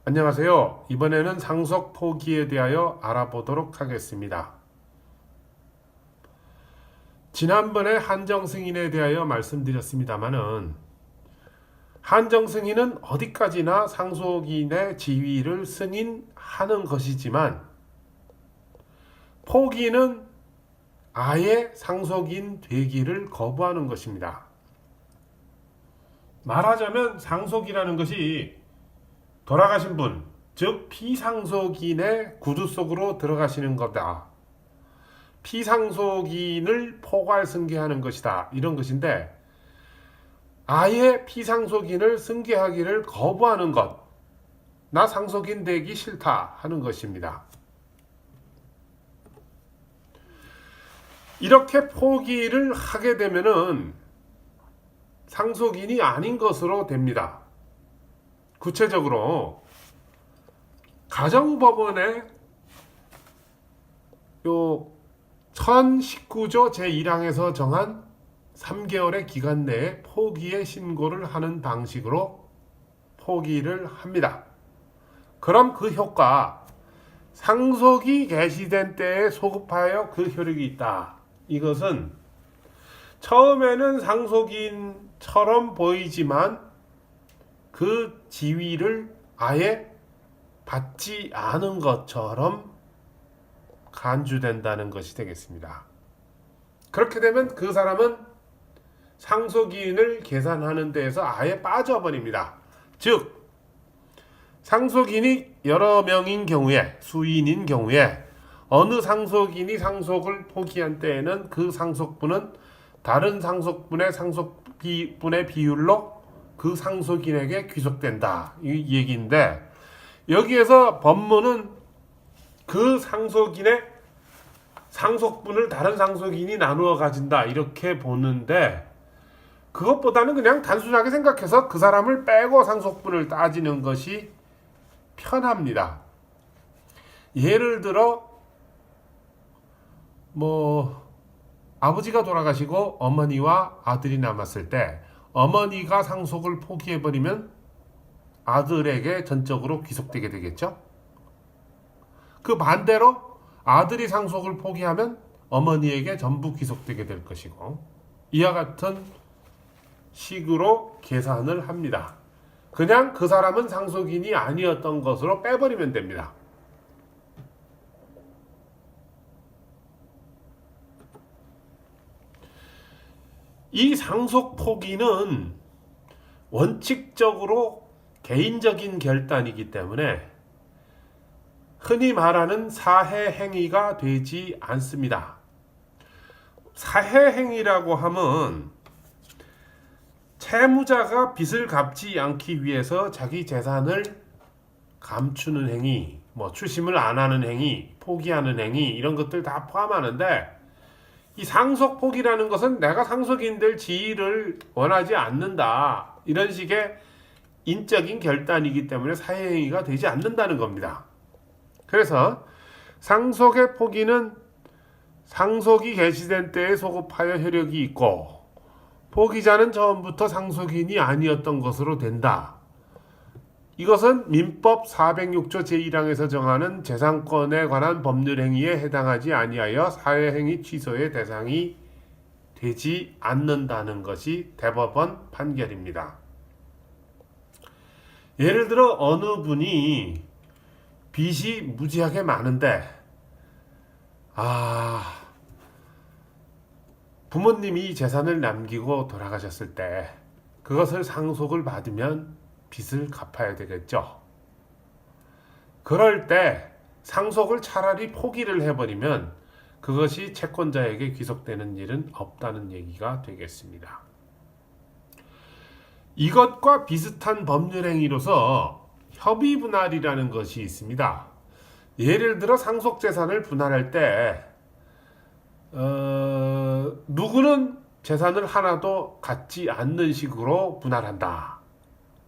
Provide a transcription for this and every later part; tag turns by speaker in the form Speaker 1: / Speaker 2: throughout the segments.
Speaker 1: 안녕하세요. 이번에는 상속 포기에 대하여 알아보도록 하겠습니다. 지난번에 한정승인에 대하여 말씀드렸습니다마는 한정승인은 어디까지나 상속인의 지위를 승인하는 것이지만 포기는 아예 상속인 되기를 거부하는 것입니다. 말하자면 상속이라는 것이 돌아가신 분, 즉 피상속인의 구두 속으로 들어가시는 거다. 피상속인을 포괄 승계하는 것이다. 이런 것인데 아예 피상속인을 승계하기를 거부하는 것. 나 상속인 되기 싫다 하는 것입니다. 이렇게 포기를 하게 되면은 상속인이 아닌 것으로 됩니다. 구체적으로 가정법원의 1019조 제1항에서 정한 3개월의 기간 내에 포기의 신고를 하는 방식으로 포기를 합니다. 그럼 그 효과, 상속이 개시된 때에 소급하여 그 효력이 있다. 이것은 처음에는 상속인처럼 보이지만 그 지위를 아예 받지 않은 것처럼 간주된다는 것이 되겠습니다. 그렇게 되면 그 사람은 상속인을 계산하는 데에서 아예 빠져버립니다. 즉 상속인이 여러 명인 경우에, 수인인 경우에 어느 상속인이 상속을 포기한 때에는 그 상속분은 다른 상속분의 상속분의 비율로 그 상속인에게 귀속된다. 이 얘기인데 여기에서 법문은 그 상속인의 상속분을 다른 상속인이 나누어 가진다. 이렇게 보는데 그것보다는 그냥 단순하게 생각해서 그 사람을 빼고 상속분을 따지는 것이 편합니다. 예를 들어 아버지가 돌아가시고 어머니와 아들이 남았을 때 어머니가 상속을 포기해버리면 아들에게 전적으로 귀속되게 되겠죠. 그 반대로 아들이 상속을 포기하면 어머니에게 전부 귀속되게 될 것이고 이와 같은 식으로 계산을 합니다. 그냥 그 사람은 상속인이 아니었던 것으로 빼버리면 됩니다. 이 상속 포기는 원칙적으로 개인적인 결단이기 때문에 흔히 말하는 사해 행위가 되지 않습니다. 사해 행위라고 하면 채무자가 빚을 갚지 않기 위해서 자기 재산을 감추는 행위, 추심을 안 하는 행위, 포기하는 행위 이런 것들 다 포함하는데 이 상속 포기라는 것은 내가 상속인 될 지위를 원하지 않는다. 이런 식의 인적인 결단이기 때문에 사회행위가 되지 않는다는 겁니다. 그래서 상속의 포기는 상속이 개시된 때에 소급하여 효력이 있고 포기자는 처음부터 상속인이 아니었던 것으로 된다. 이것은 민법 406조 제1항에서 정하는 재산권에 관한 법률 행위에 해당하지 아니하여 사회행위 취소의 대상이 되지 않는다는 것이 대법원 판결입니다. 예를 들어 어느 분이 빚이 무지하게 많은데 부모님이 재산을 남기고 돌아가셨을 때 그것을 상속을 받으면 빚을 갚아야 되겠죠. 그럴 때 상속을 차라리 포기를 해버리면 그것이 채권자에게 귀속되는 일은 없다는 얘기가 되겠습니다. 이것과 비슷한 법률 행위로서 협의 분할이라는 것이 있습니다. 예를 들어 상속 재산을 분할할 때 누구는 재산을 하나도 갖지 않는 식으로 분할한다.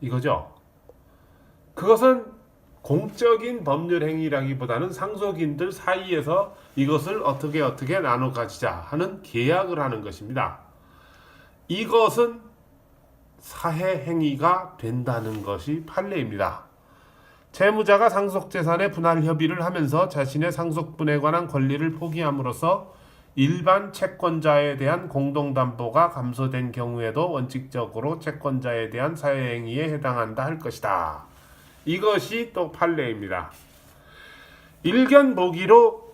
Speaker 1: 이거죠. 그것은 공적인 법률 행위라기보다는 상속인들 사이에서 이것을 어떻게 나눠 가지자 하는 계약을 하는 것입니다. 이것은 사해 행위가 된다는 것이 판례입니다. 채무자가 상속재산의 분할 협의를 하면서 자신의 상속분에 관한 권리를 포기함으로써 일반 채권자에 대한 공동담보가 감소된 경우에도 원칙적으로 채권자에 대한 사회행위에 해당한다 할 것이다. 이것이 또 판례입니다. 일견 보기로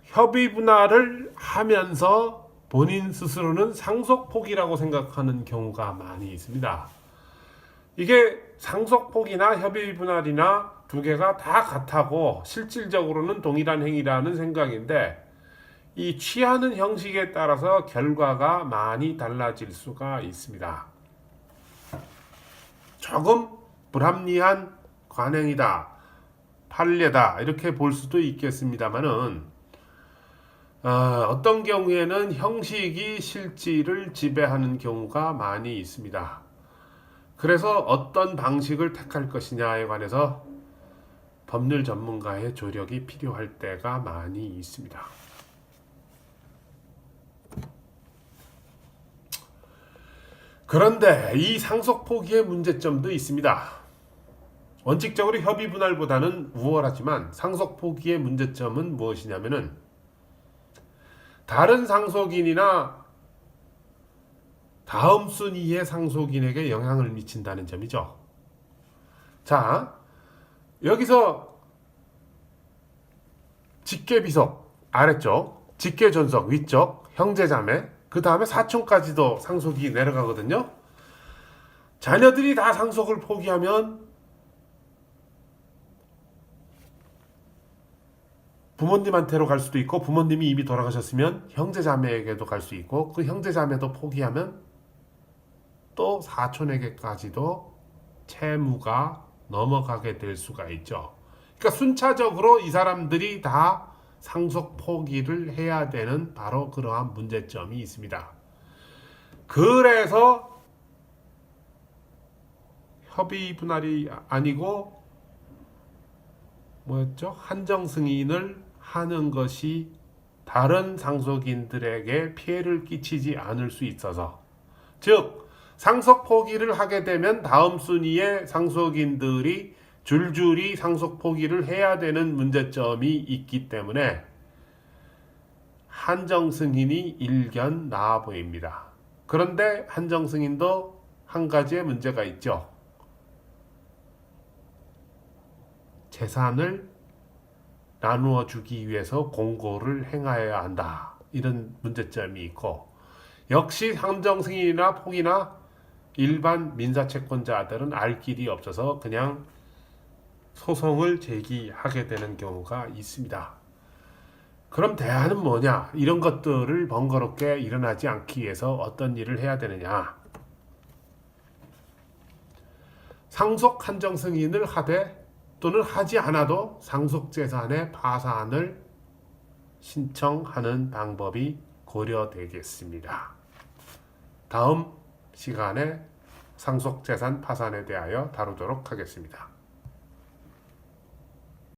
Speaker 1: 협의 분할을 하면서 본인 스스로는 상속 포기라고 생각하는 경우가 많이 있습니다. 이게 상속 포기나 협의 분할이나 두 개가 다 같다고 실질적으로는 동일한 행위라는 생각인데 이 취하는 형식에 따라서 결과가 많이 달라질 수가 있습니다. 조금 불합리한 관행이다, 판례다 이렇게 볼 수도 있겠습니다만은 어떤 경우에는 형식이 실질을 지배하는 경우가 많이 있습니다. 그래서 어떤 방식을 택할 것이냐에 관해서 법률 전문가의 조력이 필요할 때가 많이 있습니다. 그런데 이 상속 포기의 문제점도 있습니다. 원칙적으로 협의 분할보다는 우월하지만 상속 포기의 문제점은 무엇이냐면은 다른 상속인이나 다음 순위의 상속인에게 영향을 미친다는 점이죠. 자, 여기서 직계비속 아래쪽, 직계존속 위쪽, 형제자매, 그 다음에 사촌까지도 상속이 내려가거든요. 자녀들이 다 상속을 포기하면 부모님한테로 갈 수도 있고 부모님이 이미 돌아가셨으면 형제자매에게도 갈 수 있고 그 형제자매도 포기하면 또 사촌에게까지도 채무가 넘어가게 될 수가 있죠. 그러니까 순차적으로 이 사람들이 다 상속 포기를 해야 되는 바로 그러한 문제점이 있습니다. 그래서 협의 분할이 아니고 뭐였죠? 한정 승인을 하는 것이 다른 상속인들에게 피해를 끼치지 않을 수 있어서, 즉 상속 포기를 하게 되면 다음 순위의 상속인들이 줄줄이 상속 포기를 해야 되는 문제점이 있기 때문에 한정 승인이 일견 나아 보입니다. 그런데 한정 승인도 한 가지의 문제가 있죠. 재산을 나누어 주기 위해서 공고를 행하여야 한다. 이런 문제점이 있고, 역시 한정 승인이나 포기나 일반 민사채권자들은 알 길이 없어서 그냥 소송을 제기하게 되는 경우가 있습니다. 그럼 대안은 뭐냐? 이런 것들을 번거롭게 일어나지 않기 위해서 어떤 일을 해야 되느냐? 상속 한정 승인을 하되 또는 하지 않아도 상속재산의 파산을 신청하는 방법이 고려되겠습니다. 다음 시간에 상속재산 파산에 대하여 다루도록 하겠습니다.